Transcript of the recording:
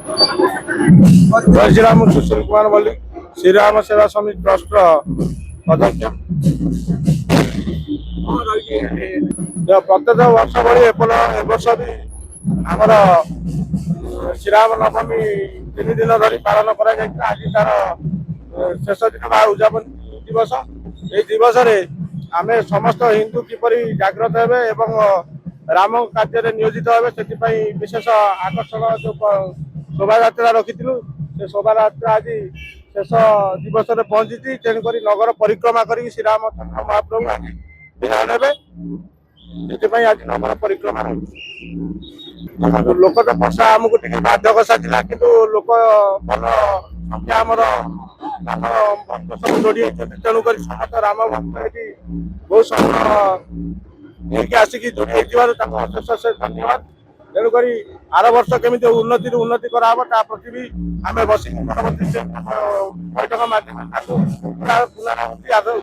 जय श्री राम। सुशील कुमार मल्लिक, श्रीराम सेवा समिति ट्रस्ट अध्यक्ष। प्रत्येक वर्ष भाई वर्ष भी आमर श्रीराम नवमी 3 दिन धरी पालन कर आज तार शेष दिन बा उद्यापन दिवस। ये दिवस आम समस्त हिंदू किपरि जागृत हेबे एवं राम कार्य नियोजित हेबे से विशेष आकर्षण जो शोभा यात्रा रखिलु से शोभा यात्रा आज शेष दिवस पहुंची तेणुक नगर परिक्रमा कर श्रीरामचंद्र महाप्रभु आज विदाय नेबे। आज नगर परिक्रमा लोक तो वर्षा आमको बाधक साजिला कि लोक भल संख्या आमर सब जोड़ी तेणुक समस्त राम भक्त बहुत समय आसिक जोड़ी अशेष धन्यवाद। तेणुक आर वर्ष केमी उन्नति उन्नति कराब ता प्रति भी आम बस परवर्ती बैठक माध्यम पुनरावृत्ति कर।